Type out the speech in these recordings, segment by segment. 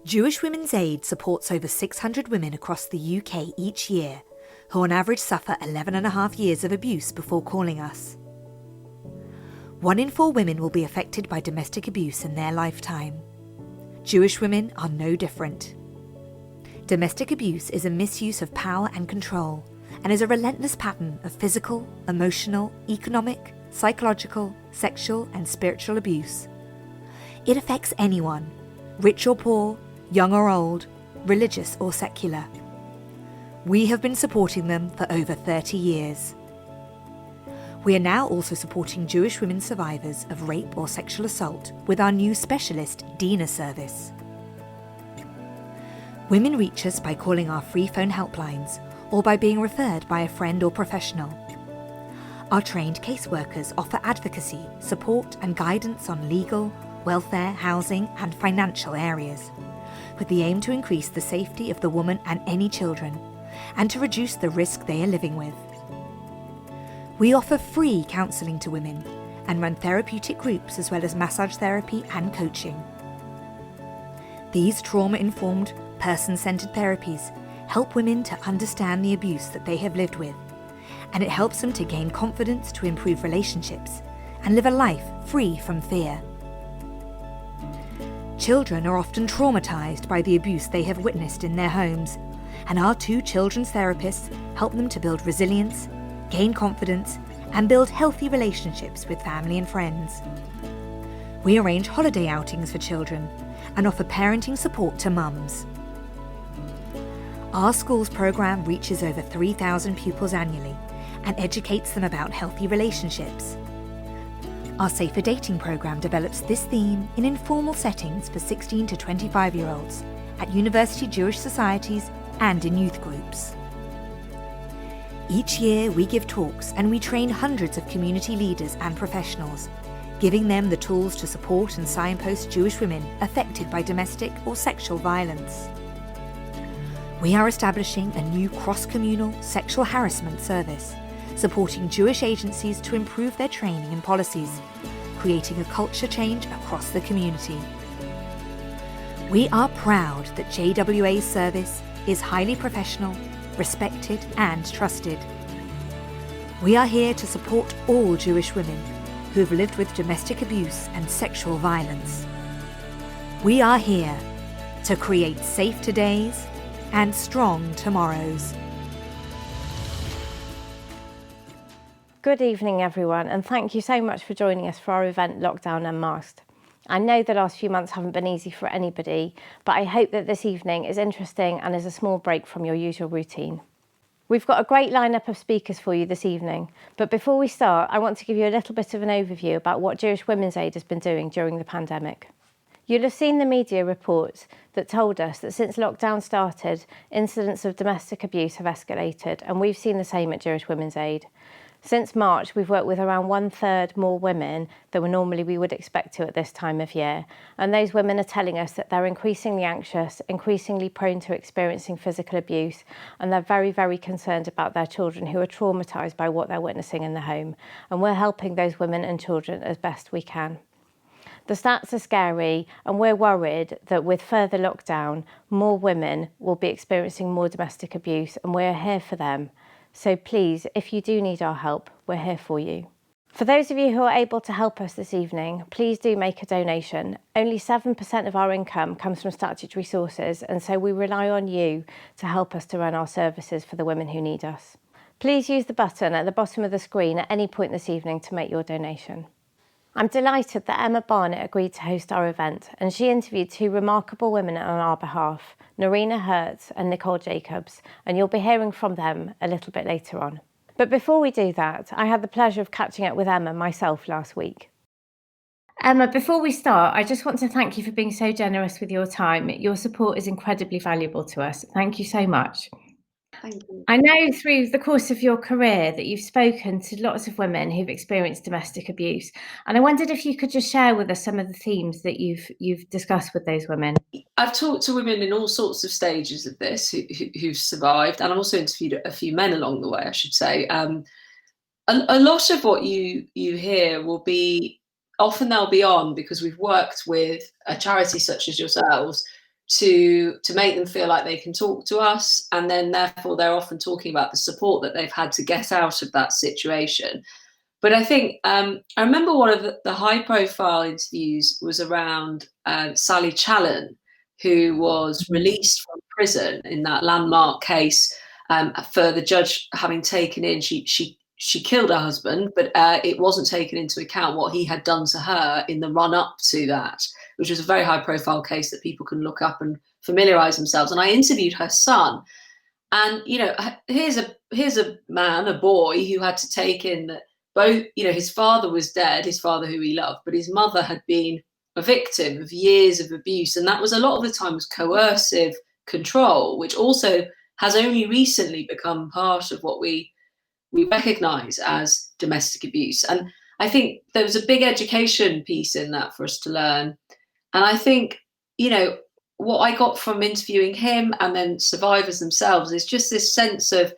Jewish Women's Aid supports over 600 women across the UK each year, who on average suffer 11.5 years of abuse before calling us. 1 in 4 women will be affected by domestic abuse in their lifetime. Jewish women are no different. Domestic abuse is a misuse of power and control, and is a relentless pattern of physical, emotional, economic, psychological, sexual, and spiritual abuse. It affects anyone, rich or poor, young or old, religious or secular. We have been supporting them for over 30 years. We are now also supporting Jewish women survivors of rape or sexual assault with our new specialist Dina service. Women reach us by calling our free phone helplines or by being referred by a friend or professional. Our trained caseworkers offer advocacy, support and guidance on legal, welfare, housing and financial areas, with the aim to increase the safety of the woman and any children, and to reduce the risk they are living with. We offer free counselling to women and run therapeutic groups as well as massage therapy and coaching. These trauma-informed, person-centred therapies help women to understand the abuse that they have lived with, and it helps them to gain confidence to improve relationships and live a life free from fear. Children are often traumatised by the abuse they have witnessed in their homes, and our 2 children's therapists help them to build resilience, gain confidence, and build healthy relationships with family and friends. We arrange holiday outings for children and offer parenting support to mums. Our schools programme reaches over 3,000 pupils annually and educates them about healthy relationships. Our Safer Dating programme develops this theme in informal settings for 16 to 25-year-olds at university Jewish societies and in youth groups. Each year we give talks and we train hundreds of community leaders and professionals, giving them the tools to support and signpost Jewish women affected by domestic or sexual violence. We are establishing a new cross-communal sexual harassment service, supporting Jewish agencies to improve their training and policies, creating a culture change across the community. We are proud that JWA's service is highly professional, respected and trusted. We are here to support all Jewish women who have lived with domestic abuse and sexual violence. We are here to create safe todays and strong tomorrows. Good evening everyone, and thank you so much for joining us for our event Lockdown Unmasked. I know the last few months haven't been easy for anybody, but I hope that this evening is interesting and is a small break from your usual routine. We've got a great lineup of speakers for you this evening, but before we start, I want to give you a little bit of an overview about what Jewish Women's Aid has been doing during the pandemic. You'll have seen the media reports that told us that since lockdown started, incidents of domestic abuse have escalated, and we've seen the same at Jewish Women's Aid. Since March, we've worked with around 1/3 more women than we would expect to at this time of year. And those women are telling us that they're increasingly anxious, increasingly prone to experiencing physical abuse, and they're very, very concerned about their children who are traumatised by what they're witnessing in the home. And we're helping those women and children as best we can. The stats are scary, and we're worried that with further lockdown, more women will be experiencing more domestic abuse, and we're here for them. So please, if you do need our help, we're here for you. For those of you who are able to help us this evening, please do make a donation. Only 7% of our income comes from statutory sources, and so we rely on you to help us to run our services for the women who need us. Please use the button at the bottom of the screen at any point this evening to make your donation. I'm delighted that Emma Barnett agreed to host our event, and she interviewed 2 remarkable women on our behalf, Narina Hertz and Nicole Jacobs, and you'll be hearing from them a little bit later on. But before we do that, I had the pleasure of catching up with Emma myself last week. Emma, before we start, I just want to thank you for being so generous with your time. Your support is incredibly valuable to us. Thank you so much. Thank you. I know through the course of your career that you've spoken to lots of women who've experienced domestic abuse, and I wondered if you could just share with us some of the themes that you've discussed with those women. I've talked to women in all sorts of stages of this who've survived, and I've also interviewed a few men along the way, I should say. A lot of what you hear will be, often they'll be on because we've worked with a charity such as yourselves to make them feel like they can talk to us, and then therefore they're often talking about the support that they've had to get out of that situation. But I think I remember one of the high profile interviews was around Sally Challen, who was released from prison in that landmark case for the judge having taken in, she killed her husband, but it wasn't taken into account what he had done to her in the run up to that, which was a very high profile case that people can look up and familiarize themselves. And I interviewed her son, and here's a man, a boy, who had to take in that both, his father was dead, his father who he loved, but his mother had been a victim of years of abuse, and that was a lot of the time was coercive control, which also has only recently become part of what we recognize as domestic abuse. And I think there was a big education piece in that for us to learn. And I think, what I got from interviewing him and then survivors themselves is just this sense of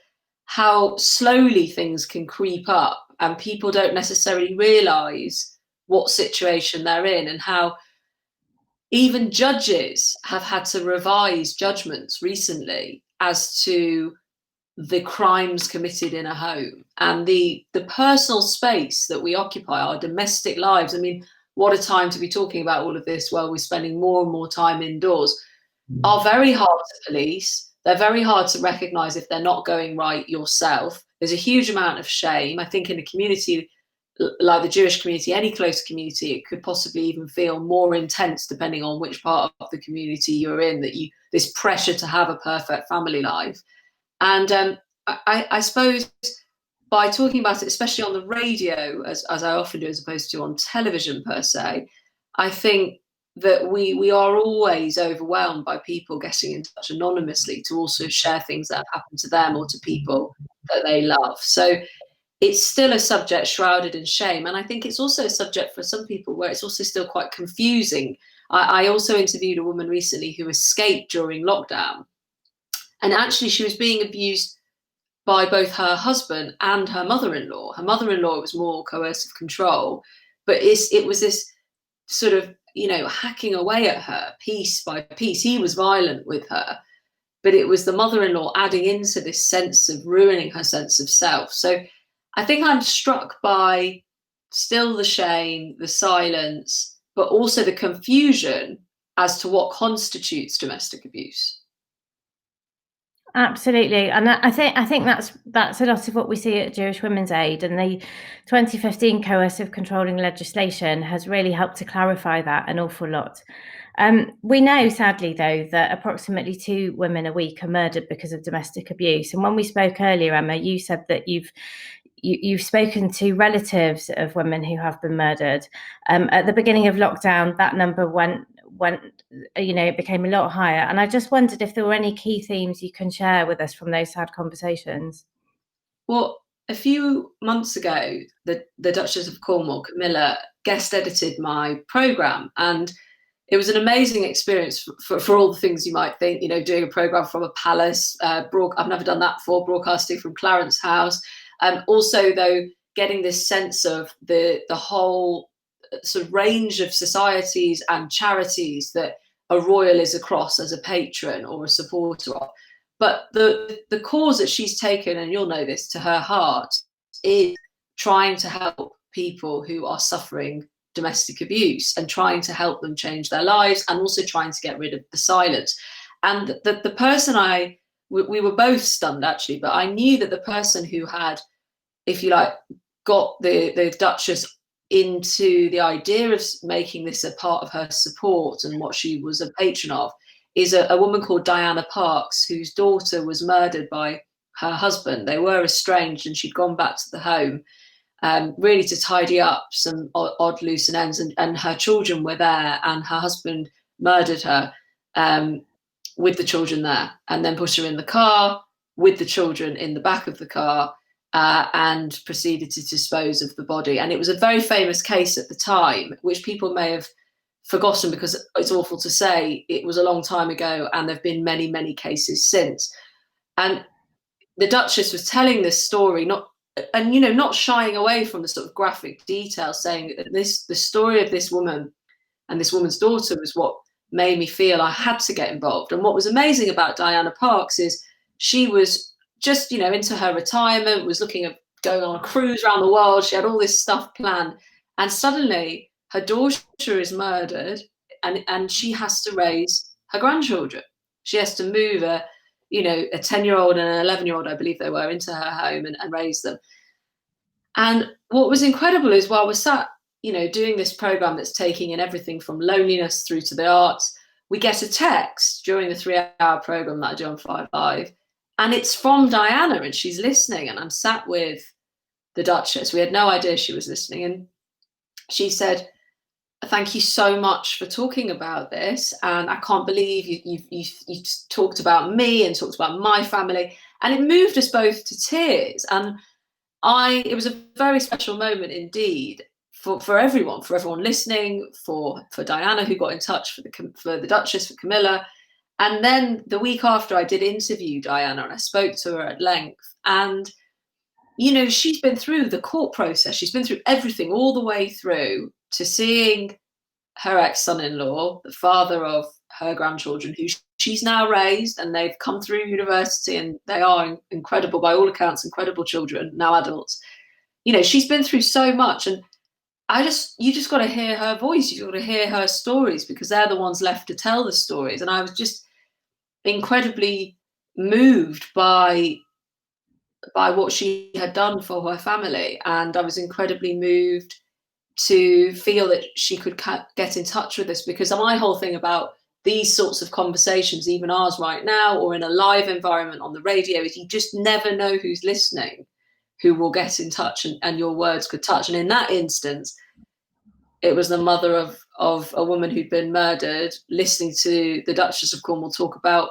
how slowly things can creep up and people don't necessarily realize what situation they're in, and how even judges have had to revise judgments recently as to the crimes committed in a home and the personal space that we occupy, our domestic lives. I mean, what a time to be talking about all of this while we're spending more and more time indoors. Are very hard to police. They're very hard to recognize if they're not going right yourself. There's a huge amount of shame. I think in a community like the Jewish community, any close community, it could possibly even feel more intense depending on which part of the community you're in, that this pressure to have a perfect family life. And I suppose by talking about it, especially on the radio, as I often do, as opposed to on television per se, I think that we are always overwhelmed by people getting in touch anonymously to also share things that have happened to them or to people that they love. So it's still a subject shrouded in shame. And I think it's also a subject for some people where it's also still quite confusing. I also interviewed a woman recently who escaped during lockdown. And actually she was being abused by both her husband and her mother-in-law. Her mother-in-law was more coercive control, but it was this sort of, hacking away at her piece by piece. He was violent with her, but it was the mother-in-law adding into this sense of ruining her sense of self. So I think I'm struck by still the shame, the silence, but also the confusion as to what constitutes domestic abuse. Absolutely, and I think that's a lot of what we see at Jewish Women's Aid, and the 2015 coercive controlling legislation has really helped to clarify that an awful lot. We know, sadly, though, that approximately 2 women a week are murdered because of domestic abuse. And when we spoke earlier, Emma, you said that you've spoken to relatives of women who have been murdered. At the beginning of lockdown, that number went, it became a lot higher. And I just wondered if there were any key themes you can share with us from those sad conversations. Well, a few months ago, the Duchess of Cornwall, Camilla, guest edited my programme, and it was an amazing experience for all the things you might think, doing a programme from a palace, I've never done that before, broadcasting from Clarence House. Also, though, getting this sense of the whole sort of range of societies and charities that a royal is across as a patron or a supporter of. But the cause that she's taken, and you'll know this, to her heart, is trying to help people who are suffering domestic abuse and trying to help them change their lives, and also trying to get rid of the silence. And the person we were both stunned, actually, but I knew that the person who had, if you like, got the Duchess into the idea of making this a part of her support and what she was a patron of is a woman called Diana Parks, whose daughter was murdered by her husband. They were estranged, and she'd gone back to the home really to tidy up some odd loose ends, and her children were there, and her husband murdered her with the children there, and then put her in the car with the children in the back of the car, and proceeded to dispose of the body. And it was a very famous case at the time, which people may have forgotten because it's awful to say it was a long time ago, and there have been many, many cases since. And the Duchess was telling this story, not shying away from the sort of graphic details, saying that the story of this woman and this woman's daughter was what made me feel I had to get involved. And what was amazing about Diana Parks is she was just, into her retirement, was looking at going on a cruise around the world. She had all this stuff planned. And suddenly her daughter is murdered, and she has to raise her grandchildren. She has to move a 10-year-old and an 11-year-old, I believe they were, into her home and raise them. And what was incredible is while we're sat, doing this program that's taking in everything from loneliness through to the arts, we get a text during the 3-hour program that I do on 5 Live, and it's from Diana, and she's listening, and I'm sat with the Duchess. We had no idea she was listening, and she said, "Thank you so much for talking about this, and I can't believe you talked about me and talked about my family," and it moved us both to tears. And it was a very special moment indeed for everyone listening, for Diana, who got in touch, for the Duchess, for Camilla. And then the week after, I did interview Diana, and I spoke to her at length. And she's been through the court process. She's been through everything all the way through to seeing her ex-son-in-law, the father of her grandchildren, who she's now raised, and they've come through university, and they are incredible, by all accounts, incredible children, now adults. She's been through so much, and you just got to hear her voice. You've got to hear her stories, because they're the ones left to tell the stories. And I was just incredibly moved by what she had done for her family. And I was incredibly moved to feel that she could get in touch with us, because my whole thing about these sorts of conversations, even ours right now, or in a live environment on the radio, is you just never know who's listening, who will get in touch, and your words could touch. And in that instance, it was the mother of a woman who'd been murdered, listening to the Duchess of Cornwall talk about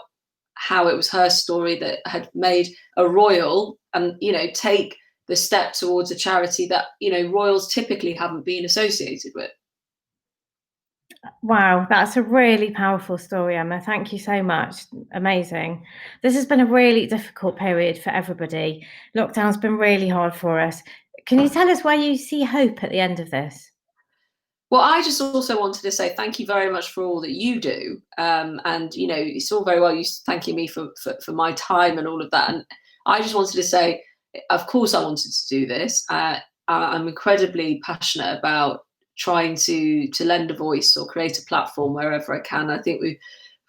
how it was her story that had made a royal, and take the step towards a charity that royals typically haven't been associated with. Wow, that's a really powerful story, Emma. Thank you so much. Amazing. This has been a really difficult period for everybody. Lockdown's been really hard for us. Can you tell us where you see hope at the end of this? Well, I just also wanted to say thank you very much for all that you do. And, it's all very well you thanking me for my time and all of that. And I just wanted to say, of course, I wanted to do this. I'm incredibly passionate about trying to lend a voice or create a platform wherever I can. I think we've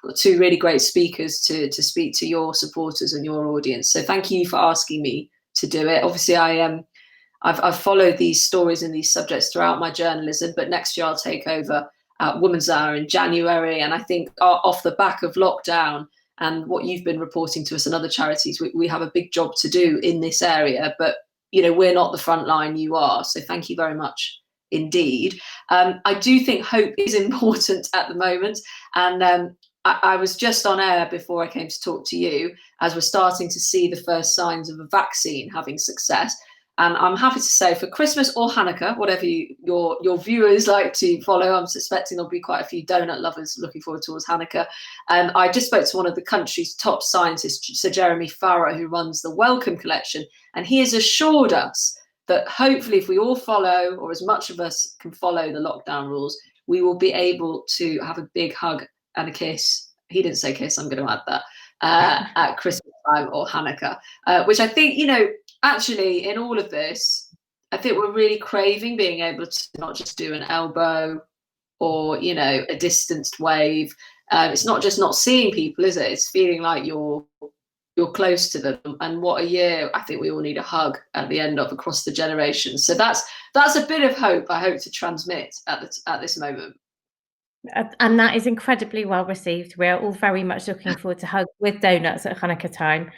got 2 really great speakers to speak to your supporters and your audience. So thank you for asking me to do it. Obviously, I've followed these stories and these subjects throughout my journalism, but next year I'll take over Women's Hour in January. And I think off the back of lockdown and what you've been reporting to us and other charities, we have a big job to do in this area. But, we're not the front line, you are. So thank you very much indeed. I do think hope is important at the moment. And I was just on air before I came to talk to you, as we're starting to see the first signs of a vaccine having success. And I'm happy to say, for Christmas or Hanukkah, whatever your viewers like to follow, I'm suspecting there'll be quite a few donut lovers looking forward towards Hanukkah. I just spoke to one of the country's top scientists, Sir Jeremy Farrar, who runs the Wellcome Collection, and he has assured us that hopefully if we all follow, or as much of us can follow, the lockdown rules, we will be able to have a big hug and a kiss. He didn't say kiss, I'm going to add that, at Christmas time or Hanukkah, which I think, actually, in all of this, I think we're really craving being able to not just do an elbow or, a distanced wave. It's not just not seeing people, is it? It's feeling like you're close to them. And what a year I think we all need a hug at the end of, across the generations. So that's a bit of hope I hope to transmit at this moment. And that is incredibly well received. We're all very much looking forward to hugs with donuts at Hanukkah time.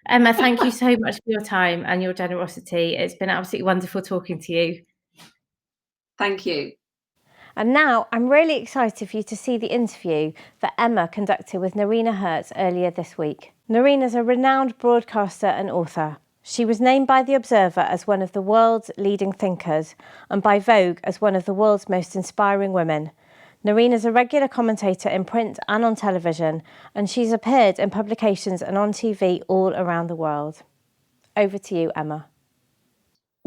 Emma, thank you so much for your time and your generosity. It's been absolutely wonderful talking to you. Thank you. And now I'm really excited for you to see the interview that Emma conducted with Nerina Hertz earlier this week. Nerina's a renowned broadcaster and author. She was named by The Observer as one of the world's leading thinkers and by Vogue as one of the world's most inspiring women. Nerina's a regular commentator in print and on television, and she's appeared in publications and on TV all around the world. Over to you, Emma.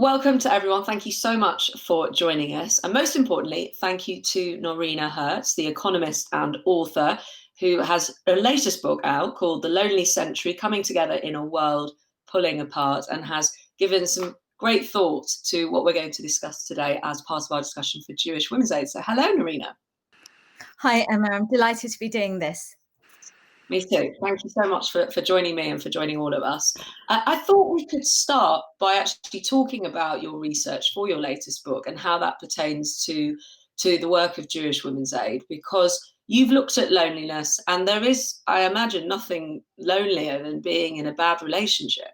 Welcome to everyone. Thank you so much for joining us. And most importantly, thank you to Norina Hertz, the economist and author, who has her latest book out called The Lonely Century, Coming Together in a World Pulling Apart, and has given some great thought to what we're going to discuss today as part of our discussion for Jewish Women's Aid. So hello, Norina. Hi, Emma. I'm delighted to be doing this. Me too. Thank you so much for joining me and for joining all of us. I thought we could start by actually talking about your research for your latest book and how that pertains to the work of Jewish Women's Aid, because you've looked at loneliness, and there is, I imagine, nothing lonelier than being in a bad relationship.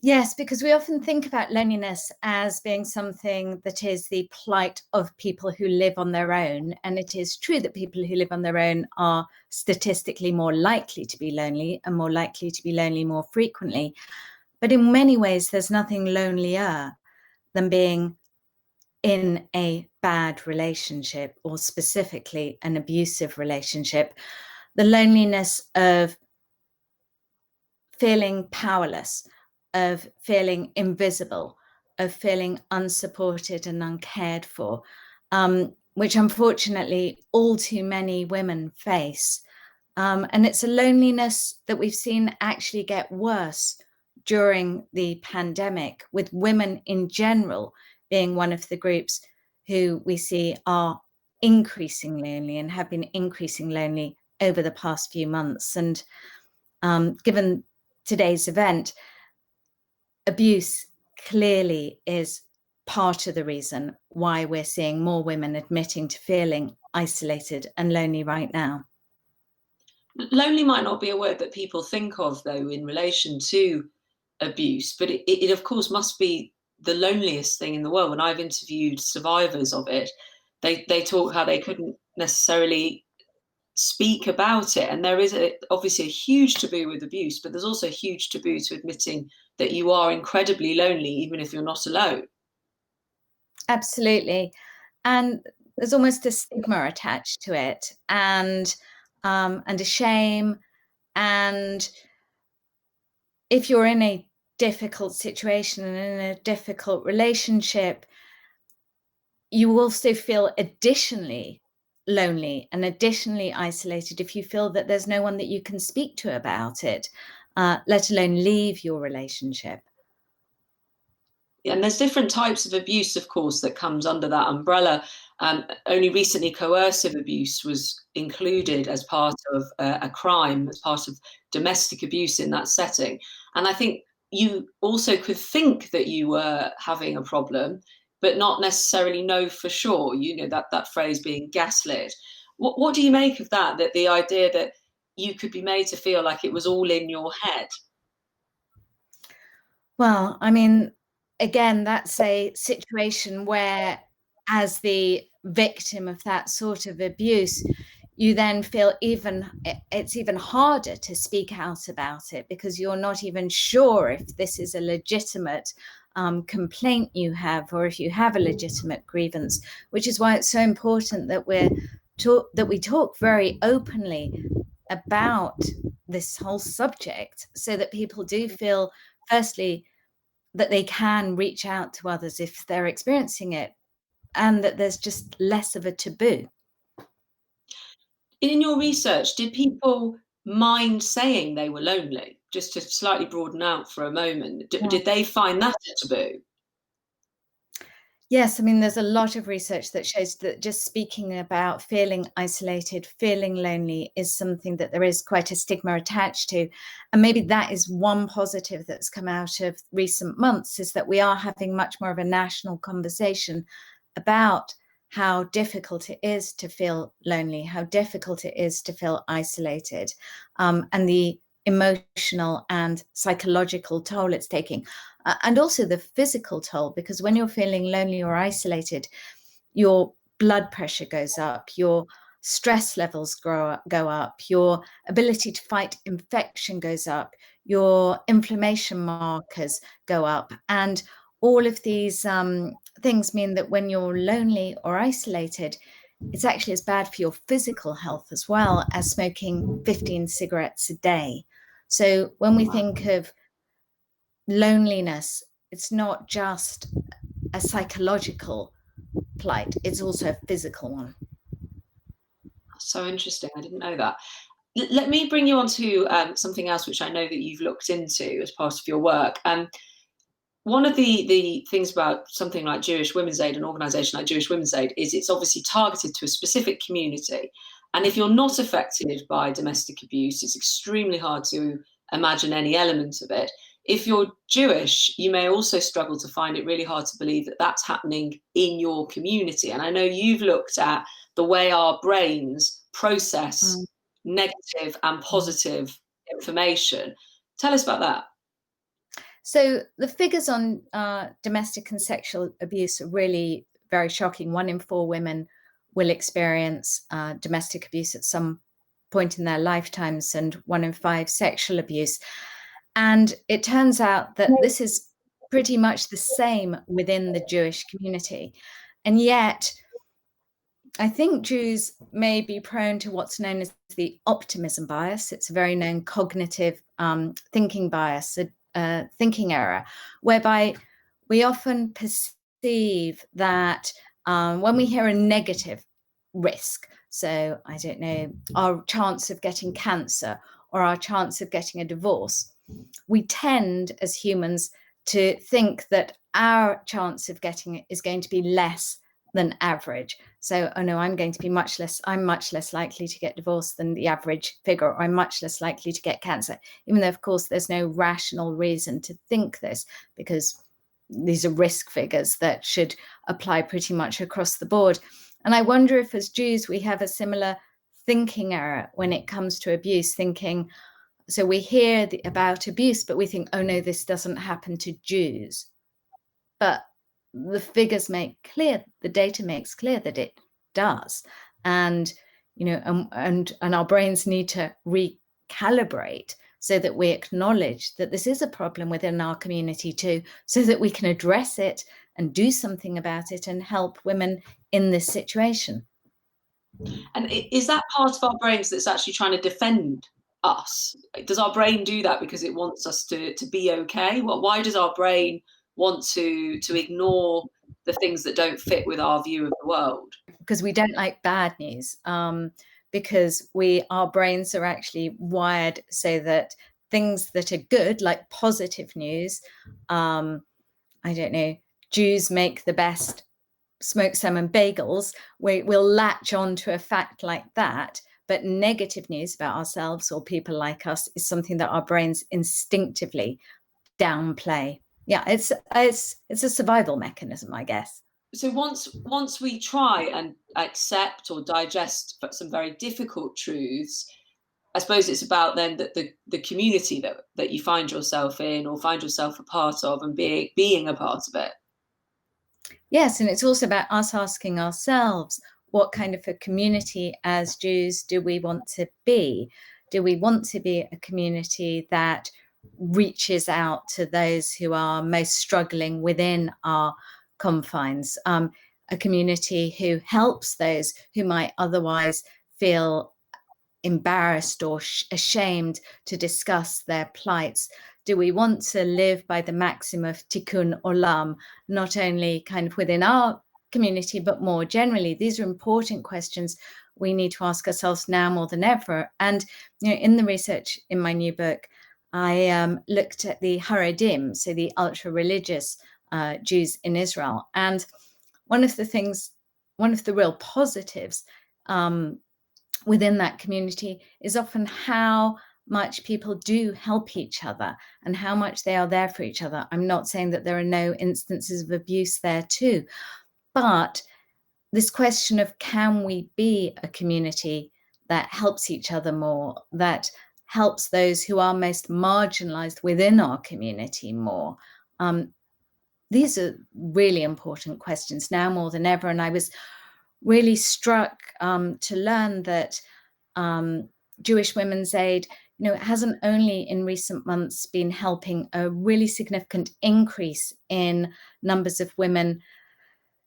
Yes, because we often think about loneliness as being something that is the plight of people who live on their own. And it is true that people who live on their own are statistically more likely to be lonely and more likely to be lonely more frequently. But in many ways, there's nothing lonelier than being in a bad relationship, or specifically an abusive relationship. The loneliness of feeling powerless, of feeling invisible, of feeling unsupported and uncared for, which unfortunately all too many women face. And it's a loneliness that we've seen actually get worse during the pandemic, with women in general being one of the groups who we see are increasing lonely and have been increasing lonely over the past few months. And given today's event, abuse clearly is part of the reason why we're seeing more women admitting to feeling isolated and lonely right now. Lonely might not be a word that people think of, though, in relation to abuse, but it of course must be the loneliest thing in the world. When I've interviewed survivors of it, they talk how they couldn't necessarily speak about it, and there is obviously a huge taboo with abuse, but there's also a huge taboo to admitting that you are incredibly lonely, even if you're not alone. Absolutely. And there's almost a stigma attached to it, and a shame. And if you're in a difficult situation and in a difficult relationship, you also feel additionally lonely and additionally isolated if you feel that there's no one that you can speak to about it, let alone leave your relationship. And there's different types of abuse, of course, that comes under that umbrella. Only recently, coercive abuse was included as part of a crime, as part of domestic abuse in that setting. And I think you also could think that you were having a problem, but not necessarily know for sure. You know, that phrase being gaslit. What do you make of that? That the idea that you could be made to feel like it was all in your head? Well, I mean, again, that's a situation where, as the victim of that sort of abuse, you then feel it's even harder to speak out about it, because you're not even sure if this is a legitimate complaint you have, or if you have a legitimate grievance, which is why it's so important that we talk very openly about this whole subject, so that people do feel, firstly, that they can reach out to others if they're experiencing it, and that there's just less of a taboo. In your research, did people mind saying they were lonely? Just to slightly broaden out for a moment, did they find that a taboo? Yes, I mean, there's a lot of research that shows that just speaking about feeling isolated, feeling lonely, is something that there is quite a stigma attached to. And maybe that is one positive that's come out of recent months, is that we are having much more of a national conversation about how difficult it is to feel lonely, how difficult it is to feel isolated, and the emotional and psychological toll it's taking, and also the physical toll, because when you're feeling lonely or isolated, your blood pressure goes up, your stress levels go up, your ability to fight infection goes up, your inflammation markers go up, and all of these things mean that when you're lonely or isolated, it's actually as bad for your physical health as well as smoking 15 cigarettes a day. So when we think of loneliness, it's not just a psychological plight, it's also a physical one. So interesting. I didn't know that. Let me bring you on to something else, which I know that you've looked into as part of your work. One of the things about something like Jewish Women's Aid, an organisation like Jewish Women's Aid, is it's obviously targeted to a specific community. And if you're not affected by domestic abuse, it's extremely hard to imagine any element of it. If you're Jewish, you may also struggle to find it really hard to believe that that's happening in your community. And I know you've looked at the way our brains process negative and positive information. Tell us about that. So the figures on domestic and sexual abuse are really very shocking. 1 in 4 women will experience domestic abuse at some point in their lifetimes, and 1 in 5 sexual abuse. And it turns out that this is pretty much the same within the Jewish community. And yet, I think Jews may be prone to what's known as the optimism bias. It's a very known cognitive thinking bias, a thinking error, whereby we often perceive that when we hear a negative risk, so I don't know, our chance of getting cancer or our chance of getting a divorce, we tend as humans to think that our chance of getting it is going to be less than average. So, oh no, I'm much less likely to get divorced than the average figure, or I'm much less likely to get cancer, even though, of course, there's no rational reason to think this, because these are risk figures that should apply pretty much across the board. And I wonder if as Jews, we have a similar thinking error when it comes to abuse, thinking, so we hear about abuse, but we think, oh no, this doesn't happen to Jews. But the figures make clear, the data makes clear that it does. And, you know, and our brains need to recalibrate so that we acknowledge that this is a problem within our community too, so that we can address it and do something about it and help women in this situation. And is that part of our brains that's actually trying to defend us? Does our brain do that because it wants us to be okay? Why does our brain want to ignore the things that don't fit with our view of the world? Because we don't like bad news, because our brains are actually wired so that things that are good, like positive news, I don't know, Jews make the best smoked salmon bagels, we'll latch on to a fact like that. But negative news about ourselves or people like us is something that our brains instinctively downplay. Yeah, it's a survival mechanism, I guess. So once we try and accept or digest some very difficult truths, I suppose it's about then that the community that you find yourself in or find yourself a part of and being a part of it. Yes, and it's also about us asking ourselves, what kind of a community as Jews do we want to be? Do we want to be a community that reaches out to those who are most struggling within our confines, a community who helps those who might otherwise feel embarrassed or ashamed to discuss their plights? Do we want to live by the maxim of tikkun olam, not only kind of within our community, but more generally? These are important questions we need to ask ourselves now more than ever. And you know, in the research in my new book, I looked at the Haredim, so the ultra-religious Jews in Israel. And one of the real positives within that community is often how much people do help each other and how much they are there for each other. I'm not saying that there are no instances of abuse there too, but this question of, can we be a community that helps each other more, that helps those who are most marginalized within our community more? These are really important questions now more than ever. And I was really struck to learn that Jewish Women's Aid, you know, it hasn't only in recent months been helping a really significant increase in numbers of women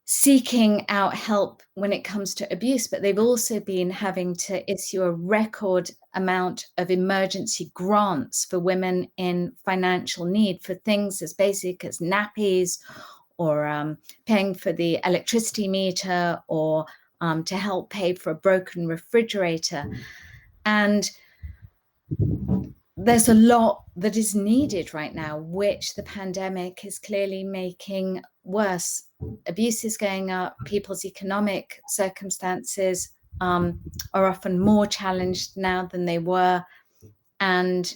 seeking out help when it comes to abuse, but they've also been having to issue a record amount of emergency grants for women in financial need for things as basic as nappies, or paying for the electricity meter, or to help pay for a broken refrigerator. And there's a lot that is needed right now, which the pandemic is clearly making worse. Abuse is going up, people's economic circumstances are often more challenged now than they were, and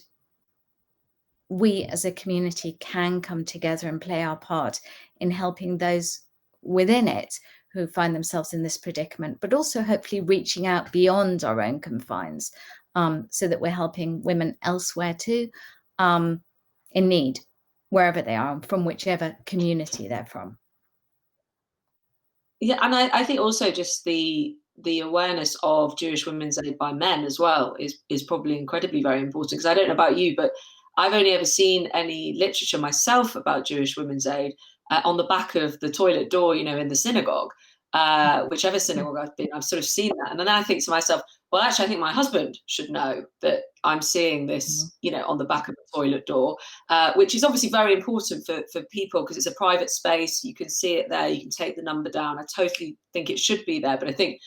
we as a community can come together and play our part in helping those within it who find themselves in this predicament, but also hopefully reaching out beyond our own confines, so that we're helping women elsewhere too, in need, wherever they are, from whichever community they're from. Yeah, and I think also just the awareness of Jewish Women's Aid by men as well is probably incredibly very important, because I don't know about you, but I've only ever seen any literature myself about Jewish Women's Aid on the back of the toilet door, in the synagogue, whichever synagogue I've been, I've sort of seen that. And then I think to myself, well, actually, I think my husband should know that I'm seeing this, on the back of the toilet door, which is obviously very important for people, because it's a private space. You can see it there. You can take the number down. I totally think it should be there. But I think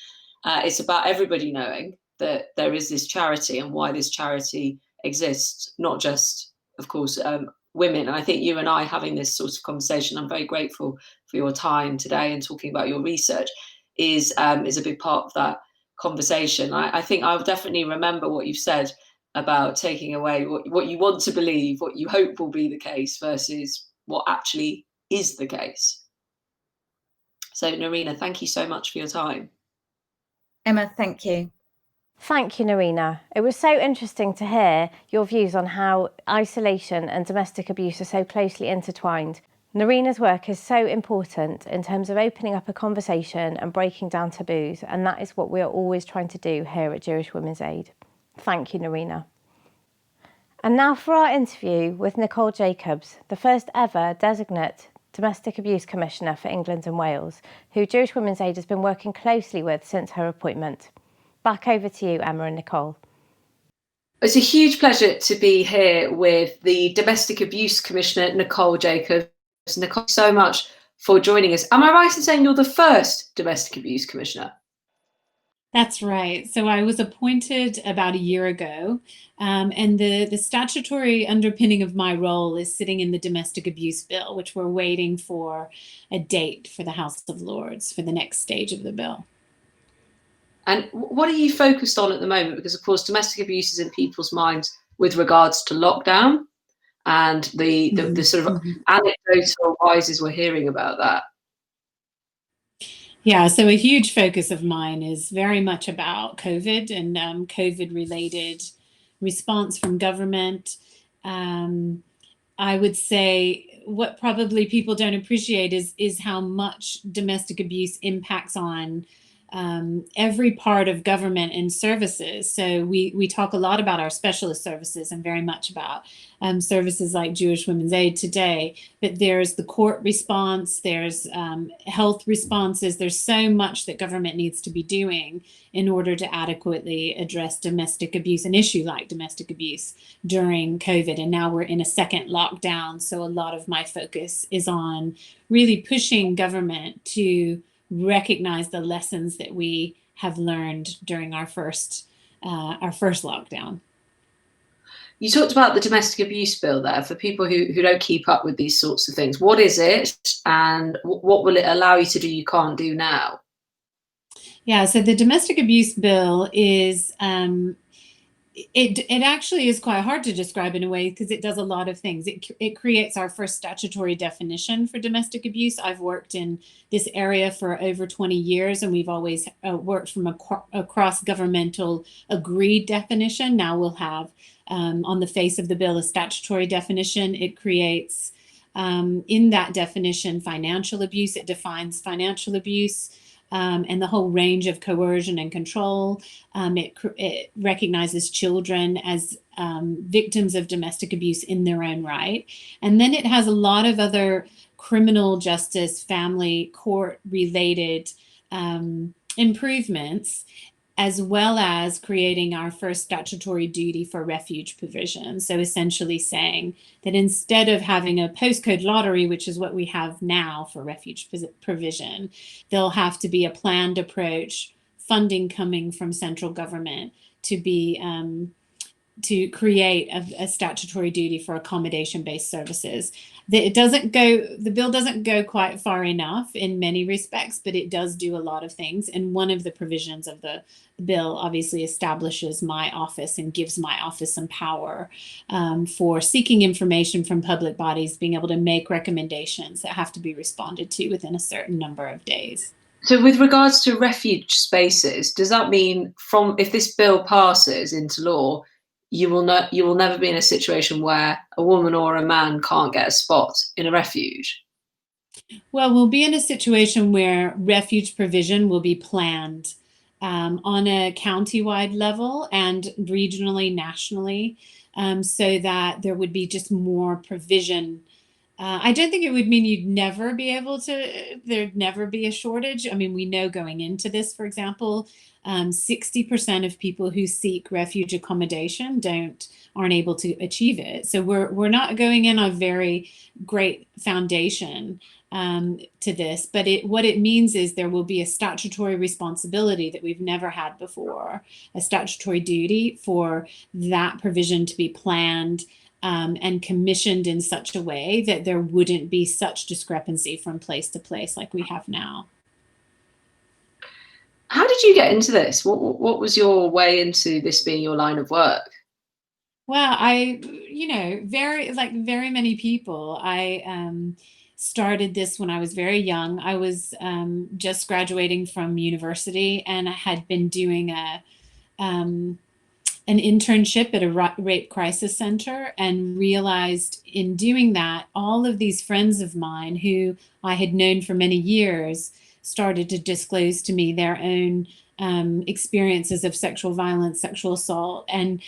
it's about everybody knowing that there is this charity and why this charity exists, not just, of course, women. And I think you and I having this sort of conversation, I'm very grateful for your time today and talking about your research, is a big part of that conversation. I think I'll definitely remember what you've said about taking away what you want to believe, what you hope will be the case versus what actually is the case. So Narina, thank you so much for your time. Emma, thank you. Thank you, Narina. It was so interesting to hear your views on how isolation and domestic abuse are so closely intertwined. Narina's work is so important in terms of opening up a conversation and breaking down taboos, and that is what we are always trying to do here at Jewish Women's Aid. Thank you, Narina. And now for our interview with Nicole Jacobs, the first ever designate Domestic Abuse Commissioner for England and Wales, who Jewish Women's Aid has been working closely with since her appointment. Back over to you, Emma and Nicole. It's a huge pleasure to be here with the Domestic Abuse Commissioner, Nicole Jacobs. Nicole, so much for joining us. Am I right in saying you're the first Domestic Abuse Commissioner? That's right. So I was appointed about a year ago, and the statutory underpinning of my role is sitting in the Domestic Abuse Bill, which we're waiting for a date for the House of Lords for the next stage of the bill. And what are you focused on at the moment? Because, of course, domestic abuse is in people's minds with regards to lockdown and the sort of anecdotal rises we're hearing about that. Yeah, so a huge focus of mine is very much about COVID and COVID-related response from government. I would say what probably people don't appreciate is how much domestic abuse impacts on every part of government and services. So we talk a lot about our specialist services and very much about services like Jewish Women's Aid today, but there's the court response, there's health responses, there's so much that government needs to be doing in order to adequately address domestic abuse, an issue like domestic abuse during COVID. And now we're in a second lockdown. So a lot of my focus is on really pushing government to recognize the lessons that we have learned during our first lockdown. You talked about the domestic abuse bill there. For people who don't keep up with these sorts of things, what is it and what will it allow you to do you can't do now? Yeah, so the domestic abuse bill is it actually is quite hard to describe in a way because it does a lot of things. It creates our first statutory definition for domestic abuse. I've worked in this area for over 20 years, and we've always worked from a cross-governmental agreed definition. Now we'll have, on the face of the bill, a statutory definition. It creates, in that definition, financial abuse. It defines financial abuse. And the whole range of coercion and control. It recognizes children as victims of domestic abuse in their own right. And then it has a lot of other criminal justice, family court related improvements, as well as creating our first statutory duty for refuge provision. So essentially saying that instead of having a postcode lottery, which is what we have now for refuge provision, there'll have to be a planned approach, funding coming from central government to be to create a statutory duty for accommodation-based services. The bill doesn't go quite far enough in many respects, but it does do a lot of things. And one of the provisions of the bill obviously establishes my office and gives my office some power for seeking information from public bodies, being able to make recommendations that have to be responded to within a certain number of days. So with regards to refuge spaces, does that mean if this bill passes into law, you will never be in a situation where a woman or a man can't get a spot in a refuge? Well, we'll be in a situation where refuge provision will be planned on a county-wide level and regionally, nationally, so that there would be just more provision. I don't think it would mean there'd never be a shortage. I mean, we know going into this, for example, 60% of people who seek refuge accommodation aren't able to achieve it. So we're not going in a very great foundation to this, but what it means is there will be a statutory responsibility that we've never had before, a statutory duty for that provision to be planned and commissioned in such a way that there wouldn't be such discrepancy from place to place like we have now. How did you get into this? What was your way into this being your line of work? Well, very many people, I started this when I was very young. I was just graduating from university, and I had been doing an internship at a rape crisis center, and realized in doing that, all of these friends of mine who I had known for many years started to disclose to me their own experiences of sexual violence, sexual assault, and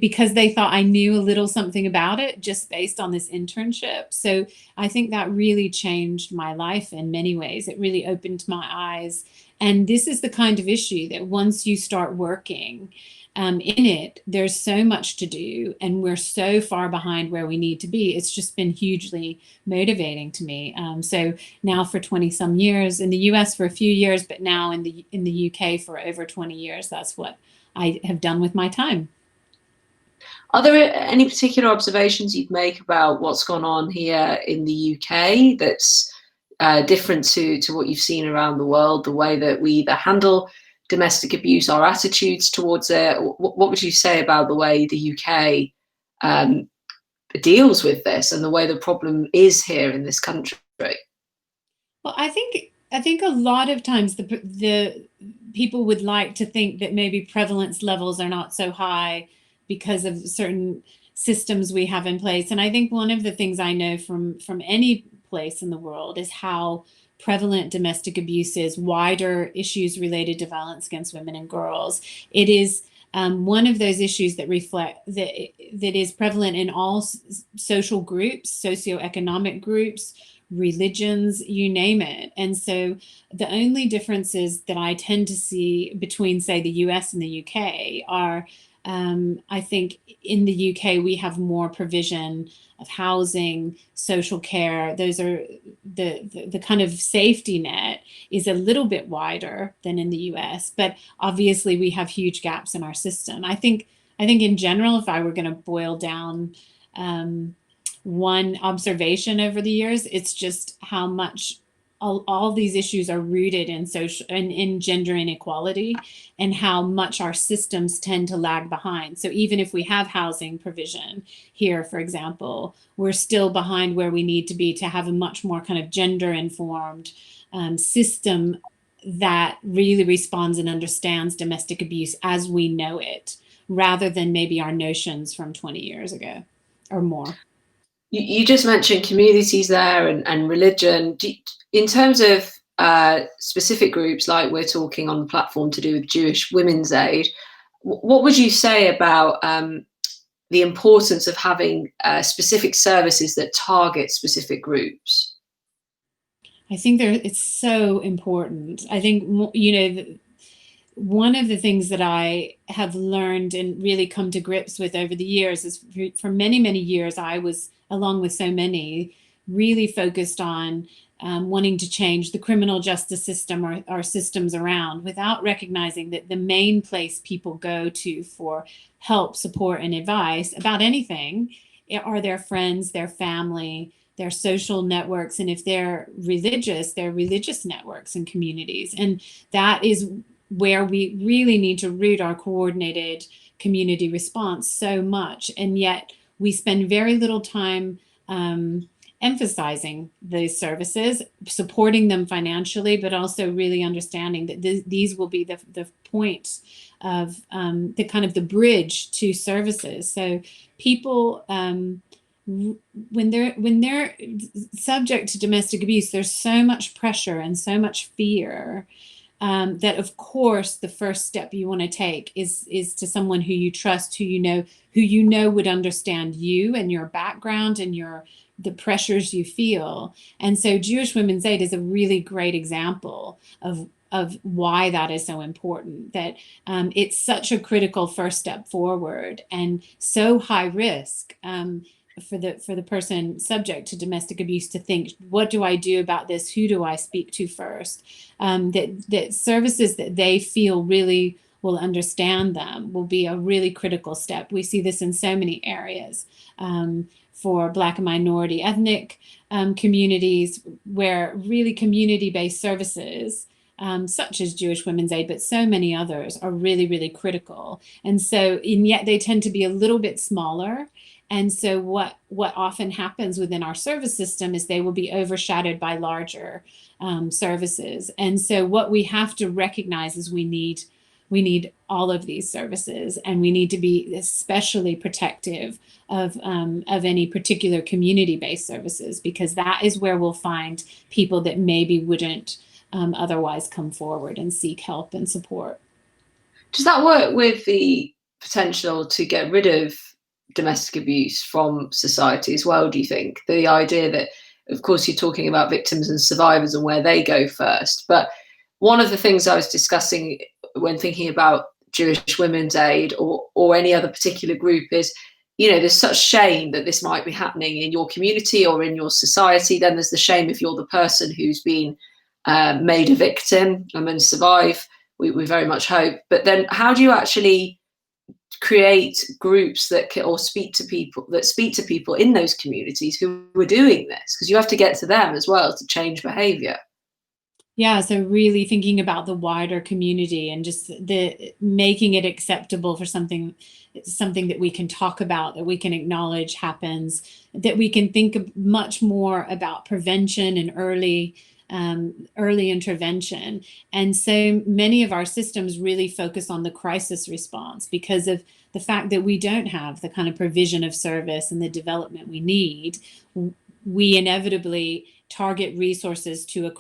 because they thought I knew a little something about it just based on this internship. So I think that really changed my life in many ways. It really opened my eyes. And this is the kind of issue that once you start working in it, there's so much to do, and we're so far behind where we need to be. It's just been hugely motivating to me. So now for 20 some years, in the US for a few years, but now in the UK for over 20 years, that's what I have done with my time. Are there any particular observations you'd make about what's gone on here in the UK that's different to what you've seen around the world, the way that we either handle domestic abuse, our attitudes towards it? What would you say about the way the UK deals with this and the way the problem is here in this country? Well, I think a lot of times the people would like to think that maybe prevalence levels are not so high because of certain systems we have in place. And I think one of the things I know from any place in the world is how prevalent domestic abuse is, wider issues related to violence against women and girls. It is one of those issues that is prevalent in all social groups, socioeconomic groups, religions, you name it. And so the only differences that I tend to see between, say, the US and the UK are, I think in the UK, we have more provision of housing, social care. Those are the kind of safety net is a little bit wider than in the US, but obviously we have huge gaps in our system. I think in general, if I were going to boil down one observation over the years, it's just how much all these issues are rooted in social and in gender inequality, and how much our systems tend to lag behind. So even if we have housing provision here, for example, we're still behind where we need to be to have a much more kind of gender informed system that really responds and understands domestic abuse as we know it, rather than maybe our notions from 20 years ago or more. You just mentioned communities there and religion. In terms of specific groups, like we're talking on the platform to do with Jewish Women's Aid, what would you say about the importance of having specific services that target specific groups? I think it's so important. I think, one of the things that I have learned and really come to grips with over the years is for many, many years, I was, along with so many, really focused on wanting to change the criminal justice system or our systems around, without recognizing that the main place people go to for help, support, and advice about anything are their friends, their family, their social networks, and if they're religious, their religious networks and communities. And that is where we really need to root our coordinated community response so much. And yet we spend very little time emphasizing these services, supporting them financially, but also really understanding that these will be the points of the kind of the bridge to services. So people, when they're subject to domestic abuse, there's so much pressure and so much fear that, of course, the first step you want to take is to someone who you trust, who you know would understand you and your background and the pressures you feel. And so Jewish Women's Aid is a really great example of why that is so important, that it's such a critical first step forward and so high risk for the person subject to domestic abuse to think, what do I do about this? Who do I speak to first? That services that they feel really will understand them will be a really critical step. We see this in so many areas for Black and minority ethnic communities, where really community-based services such as Jewish Women's Aid, but so many others are really, really critical. And yet they tend to be a little bit smaller. And so what often happens within our service system is they will be overshadowed by larger services. And so what we have to recognize is we need all of these services, and we need to be especially protective of any particular community-based services, because that is where we'll find people that maybe wouldn't otherwise come forward and seek help and support. Does that work with the potential to get rid of domestic abuse from society as well, do you think? The idea that, of course, you're talking about victims and survivors and where they go first, but one of the things I was discussing when thinking about Jewish Women's Aid or any other particular group is, there's such shame that this might be happening in your community or in your society. Then there's the shame if you're the person who's been made a victim and then survive. We very much hope. But then how do you actually create groups that speak to people in those communities who are doing this? Because you have to get to them as well to change behavior. Yeah, so really thinking about the wider community and just making it acceptable for something that we can talk about, that we can acknowledge happens, that we can think much more about prevention and early intervention. And so many of our systems really focus on the crisis response because of the fact that we don't have the kind of provision of service and the development we need. We inevitably target resources to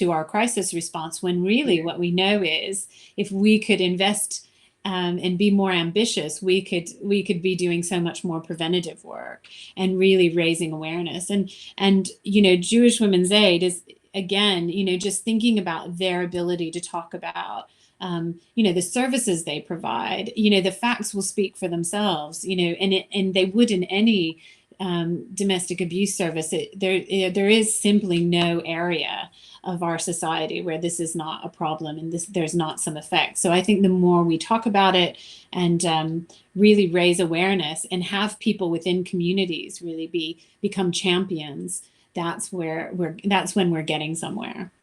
our crisis response, when really what we know is if we could invest and be more ambitious, we could be doing so much more preventative work and really raising awareness. And Jewish Women's Aid is, again, just thinking about their ability to talk about the services they provide. The facts will speak for themselves, and they would in any domestic abuse service. There is simply no area of our society where this is not a problem and there's not some effect. So I think the more we talk about it and really raise awareness and have people within communities really become champions, that's when we're getting somewhere.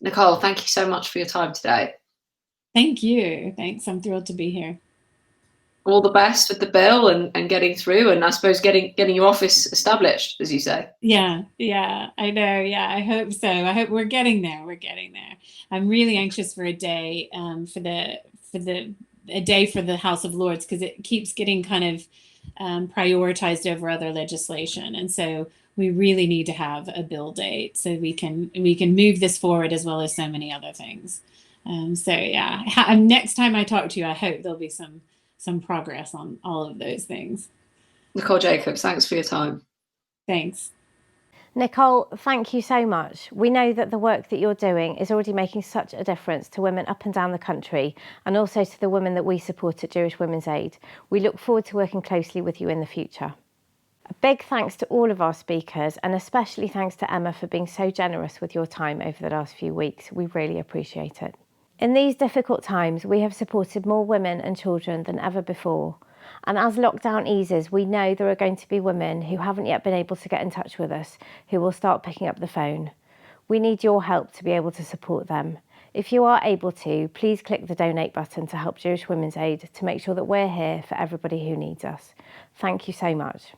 Nicole, thank you so much for your time today. Thank you. Thanks. I'm thrilled to be here. All the best with the bill and getting through, and I suppose getting your office established, as you say. Yeah, I know. Yeah, I hope so. I hope we're getting there. I'm really anxious for a day for the House of Lords, because it keeps getting kind of prioritized over other legislation, and so we really need to have a bill date so we can move this forward, as well as so many other things. So yeah, next time I talk to you, I hope there'll be some progress on all of those things. Nicole Jacobs, thanks for your time. Thanks. Nicole, thank you so much. We know that the work that you're doing is already making such a difference to women up and down the country, and also to the women that we support at Jewish Women's Aid. We look forward to working closely with you in the future. A big thanks to all of our speakers, and especially thanks to Emma for being so generous with your time over the last few weeks. We really appreciate it. In these difficult times, we have supported more women and children than ever before. And as lockdown eases, we know there are going to be women who haven't yet been able to get in touch with us who will start picking up the phone. We need your help to be able to support them. If you are able to, please click the donate button to help Jewish Women's Aid to make sure that we're here for everybody who needs us. Thank you so much.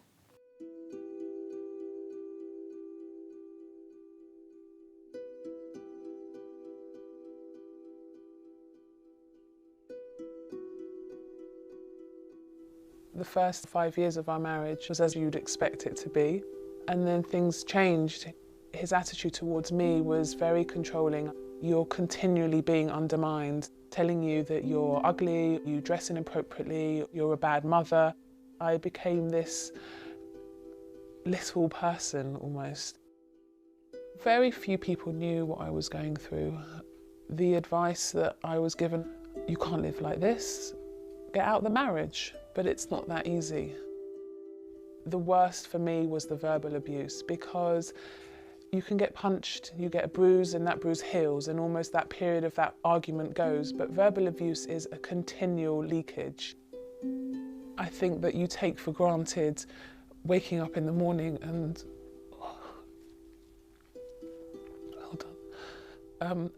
The first 5 years of our marriage was as you'd expect it to be, and then things changed. His attitude towards me was very controlling. You're continually being undermined, telling you that you're ugly, you dress inappropriately, you're a bad mother. I became this little person almost. Very few people knew what I was going through. The advice that I was given, you can't live like this, get out of the marriage. But it's not that easy. The worst for me was the verbal abuse, because you can get punched, you get a bruise, and that bruise heals, and almost that period of that argument goes. But verbal abuse is a continual leakage. I think that you take for granted waking up in the morning and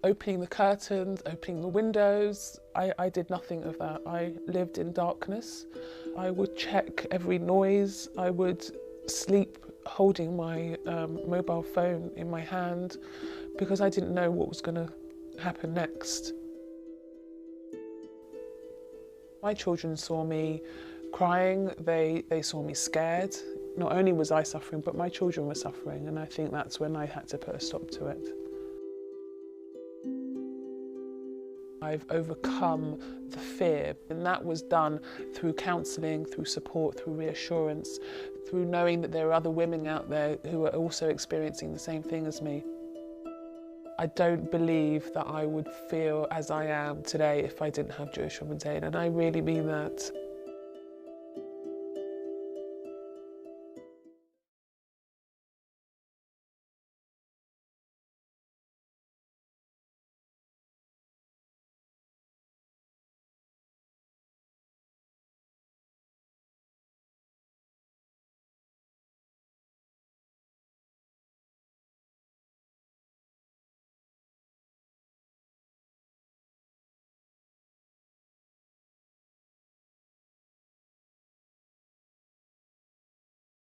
opening the curtains, opening the windows. I did nothing of that. I lived in darkness. I would check every noise. I would sleep holding my mobile phone in my hand because I didn't know what was going to happen next. My children saw me crying. They saw me scared. Not only was I suffering, but my children were suffering, and I think that's when I had to put a stop to it. I've overcome the fear, and that was done through counselling, through support, through reassurance, through knowing that there are other women out there who are also experiencing the same thing as me. I don't believe that I would feel as I am today if I didn't have Jewish Women's Aid, and I really mean that.